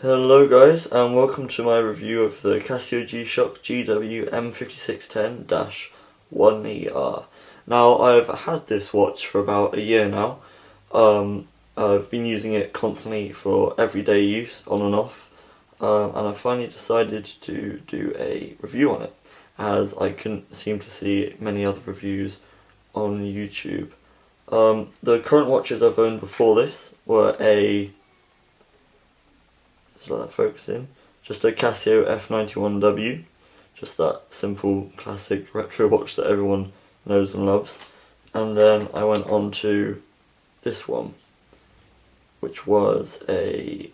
Hello guys, and welcome to my review of the Casio G-Shock GW-M5610-1ER. Now, I've had this watch for about a year now. I've been using it constantly for everyday use, on and off, and I finally decided to do a review on it, as I couldn't seem to see many other reviews on YouTube. The current watches I've owned before this were just let that focus in, just a Casio F91W, just that simple classic retro watch that everyone knows and loves. And then I went on to this one, which was if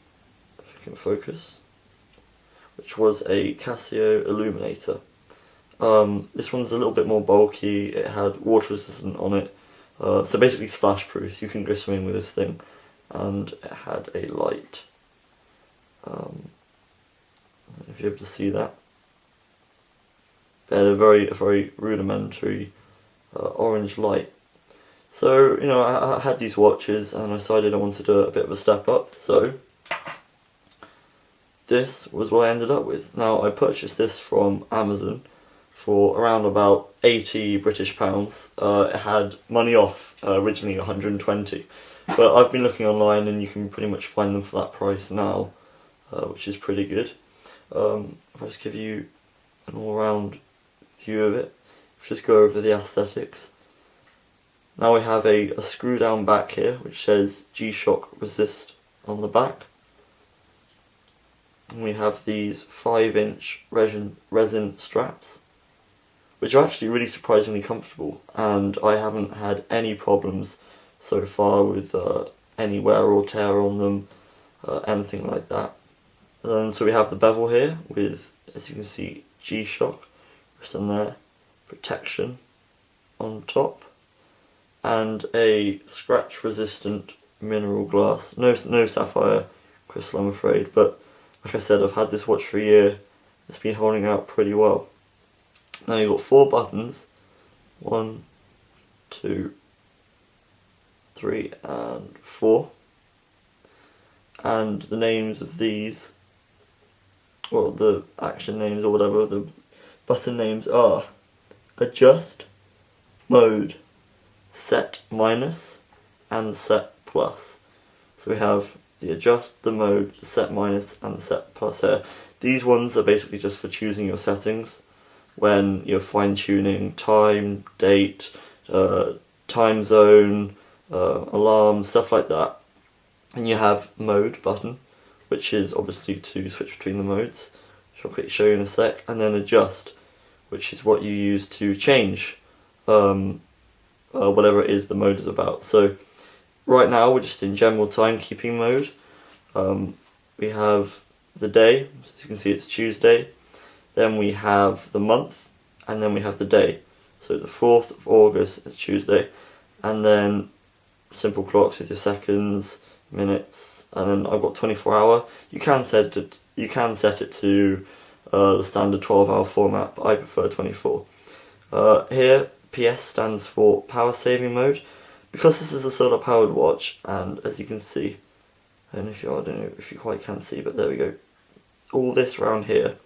I can focus, which was a Casio Illuminator. This one's a little bit more bulky. It had water resistant on it, so basically splash proof. You can go swimming with this thing, and it had a light. If you're able to see that, it had a very rudimentary orange light. So I had these watches and I decided I wanted to do a bit of a step up. So this was what I ended up with. Now, I purchased this from Amazon for around about 80 British pounds. It had money off, originally 120, but I've been looking online and you can pretty much find them for that price now, which is pretty good. If I just give you an all-round view of it, just go over the aesthetics. Now we have a screw down back here which says G-Shock Resist on the back. And we have these 5-inch resin straps, which are actually really surprisingly comfortable, and I haven't had any problems so far with any wear or tear on them, anything like that. And so we have the bevel here with, as you can see, G-Shock written there, protection on top, and a scratch resistant mineral glass. No sapphire crystal, I'm afraid, but like I said, I've had this watch for a year. It's been holding out pretty well. Now you've got 4 buttons, 1, 2, 3 and 4, and the names of these, well, the action names or whatever, the button names are Adjust, Mode, Set Minus and Set Plus. So we have the Adjust, the Mode, the Set Minus and the Set Plus here. These ones are basically just for choosing your settings when you're fine-tuning time, date, time zone, alarm, stuff like that. And you have Mode button, which is obviously to switch between the modes, which I'll quickly show you in a sec, and then Adjust, which is what you use to change whatever it is the mode is about. So right now we're just in general timekeeping mode. We have the day, as you can see it's Tuesday, then we have the month, and then we have the day. So the 4th of August is Tuesday, and then simple clocks with your seconds, minutes, and then I've got 24-hour. You can set it to the standard 12-hour format, but I prefer 24. Here, PS stands for power saving mode. Because this is a solar powered watch, and as you can see, I don't know if you quite can see, but there we go. All this around here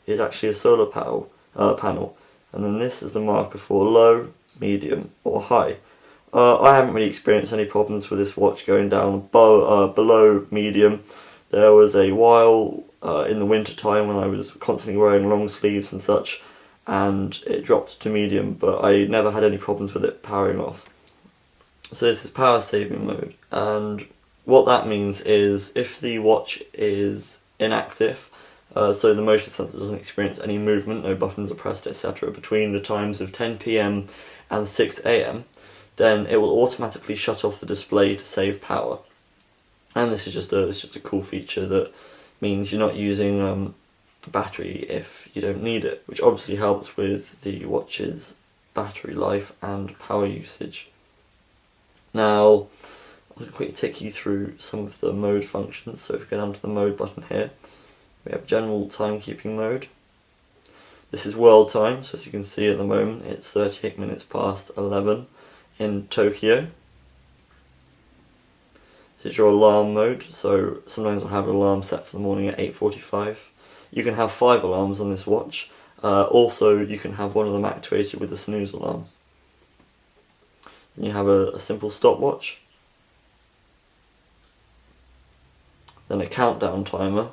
is actually a solar panel, and then this is the marker for low, medium, or high. I haven't really experienced any problems with this watch going down below medium. There was a while in the winter time when I was constantly wearing long sleeves and such, and it dropped to medium, but I never had any problems with it powering off. So this is power saving mode, and what that means is if the watch is inactive, so the motion sensor doesn't experience any movement, no buttons are pressed, etc., between the times of 10 PM and 6 AM, then it will automatically shut off the display to save power. And this is just a cool feature that means you're not using battery if you don't need it, which obviously helps with the watch's battery life and power usage. Now, I'll quickly take you through some of the mode functions. So if we go down to the mode button here, we have general timekeeping mode. This is world time, so as you can see at the moment it's 38 minutes past 11 in Tokyo. This is your alarm mode, so sometimes I have an alarm set for the morning at 8:45. You can have 5 alarms on this watch. Also, you can have one of them activated with a snooze alarm. Then you have a simple stopwatch. Then a countdown timer.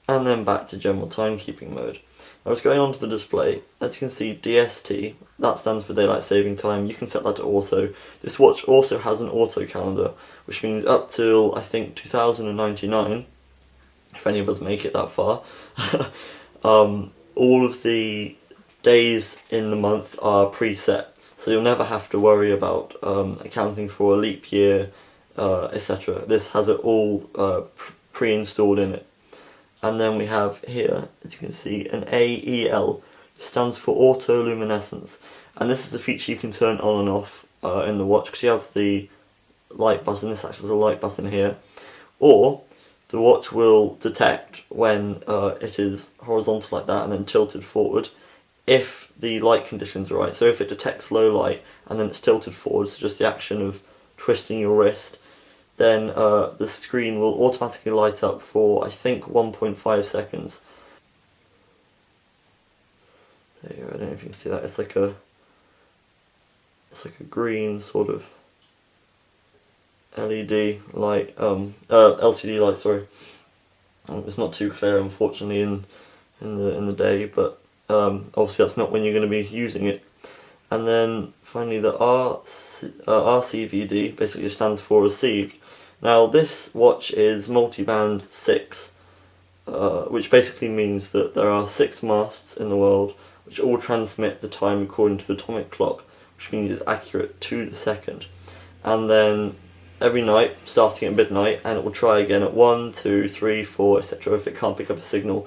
And then back to general timekeeping mode. I was going on to the display. As you can see, DST, that stands for Daylight Saving Time. You can set that to auto. This watch also has an auto calendar, which means up till, I think, 2099, if any of us make it that far, all of the days in the month are preset. So you'll never have to worry about accounting for a leap year, etc. This has it all pre-installed in it. And then we have here, as you can see, an AEL, stands for Auto Luminescence. And this is a feature you can turn on and off in the watch, because you have the light button, this acts as a light button here. Or the watch will detect when it is horizontal like that and then tilted forward, if the light conditions are right. So if it detects low light and then it's tilted forward, so just the action of twisting your wrist, then the screen will automatically light up for, I think, 1.5 seconds. There you go. I don't know if you can see that. It's like a green sort of LED light, LCD light. Sorry, it's not too clear, unfortunately, in the day, but obviously that's not when you're going to be using it. And then finally, the RCVD basically stands for received. Now this watch is multi-band 6, which basically means that there are 6 masts in the world which all transmit the time according to the atomic clock, which means it's accurate to the second. And then every night, starting at midnight, and it will try again at 1, 2, 3, 4, etc. if it can't pick up a signal.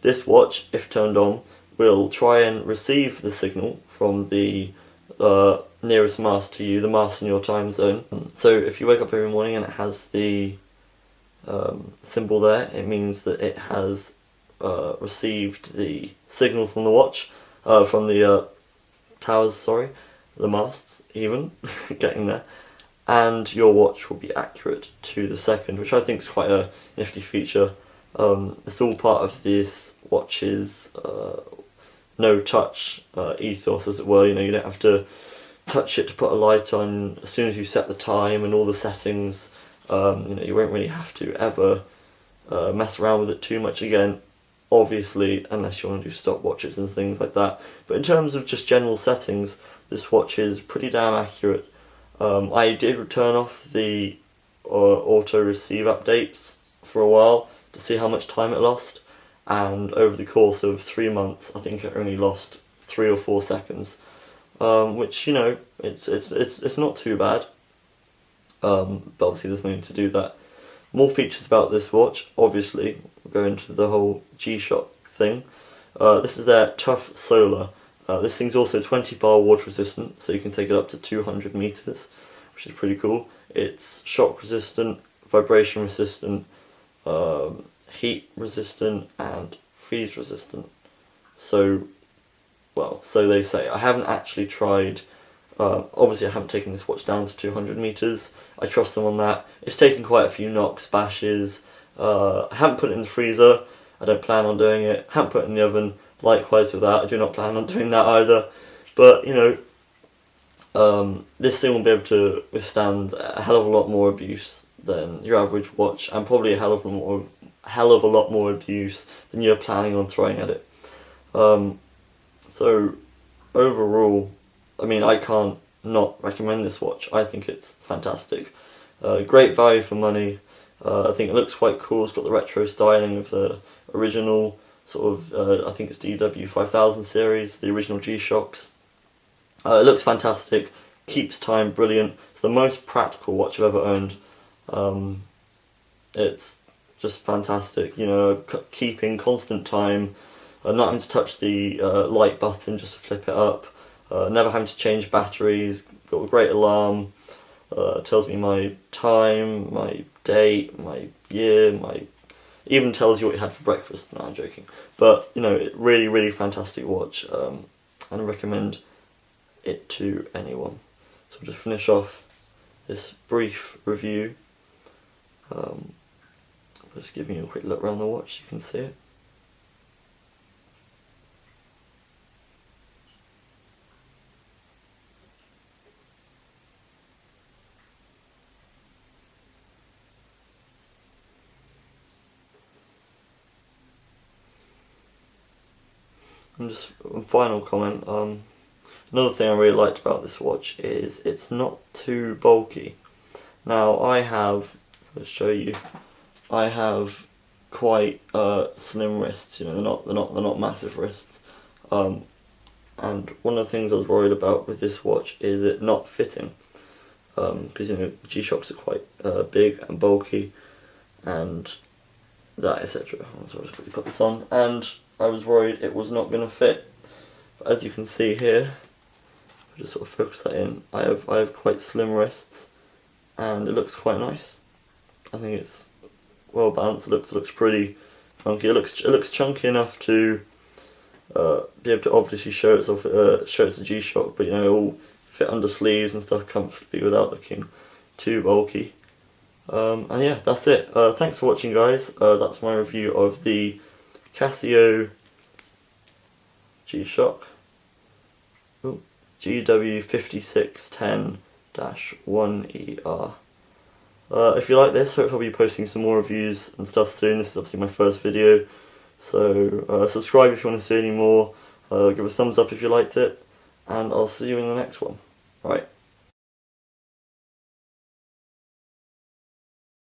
This watch, if turned on, will try and receive the signal from the nearest mast to you, the mast in your time zone. So if you wake up every morning and it has the symbol there, it means that it has received the signal from the watch, from the towers, sorry, the masts even, getting there, and your watch will be accurate to the second, which I think is quite a nifty feature. It's all part of this watch's no touch ethos, as it were. You know, you don't have to touch it to put a light on as soon as you set the time and all the settings. You know, you won't really have to ever mess around with it too much again, obviously, unless you want to do stopwatches and things like that. But in terms of just general settings, this watch is pretty damn accurate. I did turn off the auto receive updates for a while to see how much time it lost, and over the course of 3 months I think it only lost 3 or 4 seconds, which, you know, it's not too bad, but obviously there's no need to do that. More features about this watch, obviously we'll go into the whole G-Shock thing. This is their Tough Solar. This thing's also 20 bar water resistant, so you can take it up to 200 meters, which is pretty cool. It's shock resistant, vibration resistant, heat resistant, and freeze resistant. So, well, so they say. I haven't actually tried, obviously I haven't taken this watch down to 200 meters. I trust them on that. It's taken quite a few knocks, bashes. I haven't put it in the freezer. I don't plan on doing it. Haven't put it in the oven. Likewise with that, I do not plan on doing that either. But, you know, this thing will be able to withstand a hell of a lot more abuse than your average watch, and probably a hell of a lot more abuse than you're planning on throwing at it. So overall, I mean, I can't not recommend this watch. I think it's fantastic. Great value for money. I think it looks quite cool. It's got the retro styling of the original sort of, I think it's GW-M5610 series, the original G-Shocks. It looks fantastic, keeps time brilliant. It's the most practical watch I've ever owned. It's just fantastic, you know, keeping constant time, not having to touch the light button just to flip it up, never having to change batteries, got a great alarm, tells me my time, my date, my year, even tells you what you had for breakfast. No, I'm joking. But, you know, really, really fantastic watch, and I recommend it to anyone. So we'll just finish off this brief review. Just giving you a quick look around the watch, you can see it. And just one final comment, another thing I really liked about this watch is it's not too bulky. Now I have, let's show you, I have quite slim wrists, you know, they're not massive wrists. And one of the things I was worried about with this watch is it not fitting, because you know G-Shocks are quite big and bulky, and that etc. So I'll just quickly put this on, and I was worried it was not going to fit. But as you can see here, I'll just sort of focus that in. I have quite slim wrists, and it looks quite nice. I think it's well balanced. It looks pretty funky. It looks chunky enough to be able to obviously show it's a G-Shock, but you know, it will fit under sleeves and stuff comfortably without looking too bulky. And yeah, that's it. Thanks for watching, guys. That's my review of the Casio G-Shock GW-M5610-1ER. If you like this, hopefully I'll be posting some more reviews and stuff soon. This is obviously my first video, so subscribe if you want to see any more. Give a thumbs up if you liked it, and I'll see you in the next one. Right.